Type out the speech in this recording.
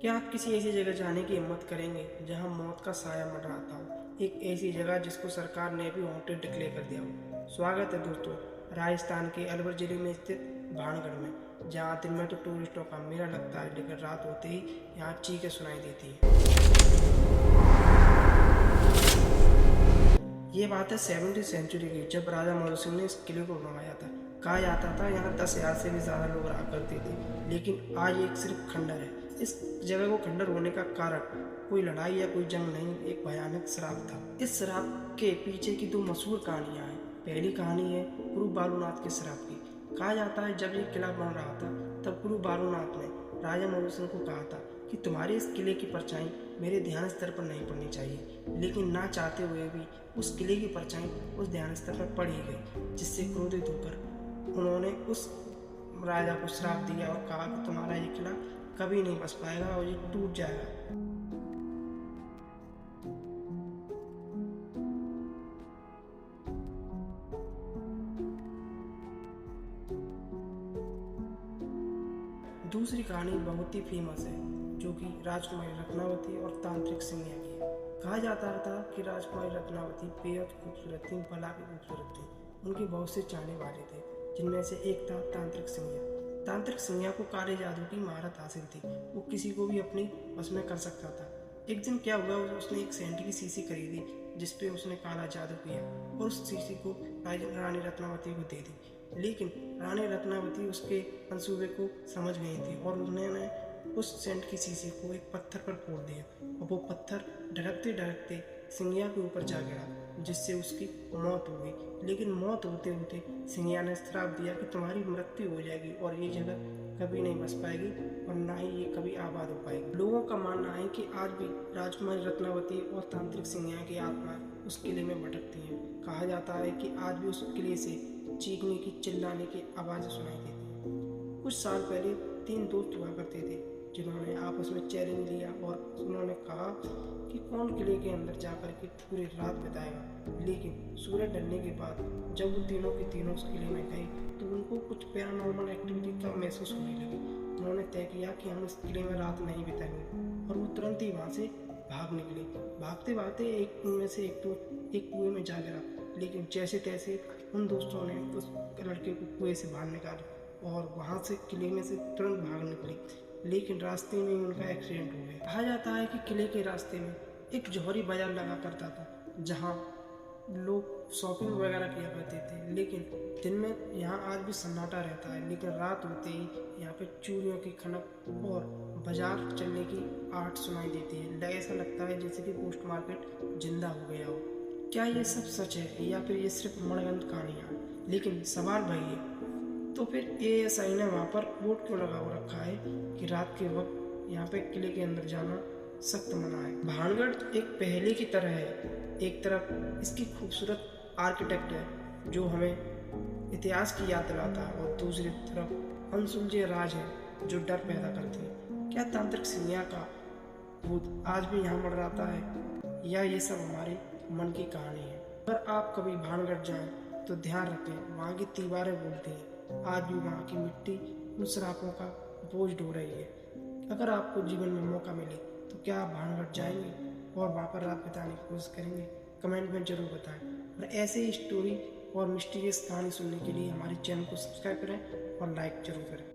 क्या आप किसी ऐसी जगह जाने की हिम्मत करेंगे जहां मौत का साया मंडराता हो? एक ऐसी जगह जिसको सरकार ने भी वांटेड डिक्लेयर कर दिया हो। स्वागत है दोस्तों, राजस्थान के अलवर जिले में स्थित भानगढ़ में, जहां दिन में तो टूरिस्टों का मेला लगता है, लेकिन रात होते ही यहाँ चीखें सुनाई देती है। ये बात है 17वीं सेंचुरी की, जब राजा मोहन सिंह ने इस किले को बनवाया था। कहा जाता था यहाँ 10,000 से भी ज़्यादा लोग रहा करते थे, लेकिन आज एक सिर्फ खंडर है। इस जगह को खंडर होने का कारण कोई लड़ाई या कोई जंग नहीं, एक भयानक श्राप था। इस श्राप के पीछे की दो मशहूर कहानियाँ हैं। पहली कहानी है गुरु बालूनाथ के श्राप की। कहा जाता है जब ये किला बन रहा था, तब गुरु बालूनाथ ने राजा मोहन सिंह को कहा था कि तुम्हारे इस किले की परछाई मेरे ध्यान स्तर पर नहीं पड़नी चाहिए, लेकिन ना चाहते हुए भी उस किले की परछाई उस ध्यान स्तर पर पड़ ही गई, जिससे क्रोधित होकर उन्होंने उस राजा को श्राप दिया और कहा कि तुम्हारा ये किला कभी नहीं बस पाएगा और ये टूट जाएगा। दूसरी कहानी बहुत ही फेमस है, जो कि राजकुमारी रत्नावती और तांत्रिक सिंधिया की है। कहा जाता था कि राजकुमारी रत्नावती बेहद खूबसूरत थी, भला की खूबसूरत थी। उनके बहुत से चाहने वाले थे, जिनमें से एक था तांत्रिक सिंधिया। तांत्रिक सिंधिया को काले जादू की महारत हासिल थी। वो किसी को भी अपनी वश में कर सकता था। एक दिन क्या हुआ, उसने एक सेंट की शीशी खरीदी, जिसपे उसने काला जादू किया और उस शीशी को रानी रत्नावती को दे दी। लेकिन रानी रत्नावती उसके मंसूबे को समझ गई थी और उन्होंने उस सेंट की शीशी को एक पत्थर पर फोड़ दिया और वो पत्थर ढरकते ढरकते सिंघिया के ऊपर जा गिरा, जिससे उसकी मौत हो गई। लेकिन मौत होते होते सिंघिया ने श्राप दिया कि तुम्हारी मृत्यु हो जाएगी और ये जगह कभी नहीं बस पाएगी और ना ही ये कभी आबाद हो पाएगी। लोगों का मानना है कि आज भी राजकुमारी रत्नावती और तांत्रिक सिंघिया की आत्मा उस किले में भटकती हैं। कहा जाता है कि आज भी उस किले से चीखने की, चिल्लाने की आवाज़ें सुनाई देती हैं। कुछ साल पहले 3 दोस्त हुआ करते थे, जिन्होंने आपस में चैलेंज लिया और उन्होंने कहा कि कौन किले के अंदर जाकर के पूरी रात बिताएगा। लेकिन सूरज ढलने के बाद जब वो तीनों के तीनों उस किले में गए, तो उनको कुछ पैरानॉर्मल एक्टिविटी का महसूस होने लगी। उन्होंने तय किया कि हम इस किले में रात नहीं बिताएंगे और वो तुरंत ही वहाँ से भाग निकले। भागते भागते एक कुएं से एक कुएं में जा गिरा, लेकिन जैसे तैसे उन दोस्तों ने उस लड़के को कुएं से बाहर निकाला और वहाँ से किले में से तुरंत भाग निकले। लेकिन रास्ते में ही उनका एक्सीडेंट हो गया। कहा जाता है कि किले के रास्ते में एक जौहरी बाजार लगा करता था, जहाँ लोग शॉपिंग वगैरह किया करते थे। लेकिन दिन में यहाँ आज भी सन्नाटा रहता है, लेकिन रात होते ही यहाँ पे चूड़ियों की खनक और बाजार चलने की आहट सुनाई देती है। ऐसा लगता है जैसे कि पोस्ट मार्केट जिंदा हो गया हो। क्या ये सब सच है या फिर ये सिर्फ मनगढ़ंत कहानियाँ? लेकिन सवाल भाई है, तो फिर एएसआई ने वहाँ पर बोर्ड क्यों लगा हुआ रखा है कि रात के वक्त यहाँ पे किले के अंदर जाना सख्त मना है? भानगढ़ एक पहेली की तरह है। एक तरफ इसकी खूबसूरत आर्किटेक्ट है जो हमें इतिहास की याद दिलाता है, और दूसरी तरफ अनसुलझे राज है जो डर पैदा करते हैं। क्या तांत्रिक सिंधिया का भूत आज भी यहाँ मंडराता है, या ये सब हमारे मन की कहानी है? अगर आप कभी भानगढ़ जाएं तो ध्यान रखें, वहाँ की दीवारें बोलती हैं। आज भी वहाँ की मिट्टी उन श्रापों का बोझ ढो रही है। अगर आपको जीवन में मौका मिले तो क्या आप भानगढ़ जाएंगे और वहाँ पर रात बिताने की कोशिश करेंगे? कमेंट में ज़रूर बताएं। और ऐसे ही स्टोरी और मिस्टीरियस कहानी सुनने के लिए हमारे चैनल को सब्सक्राइब करें और लाइक ज़रूर करें।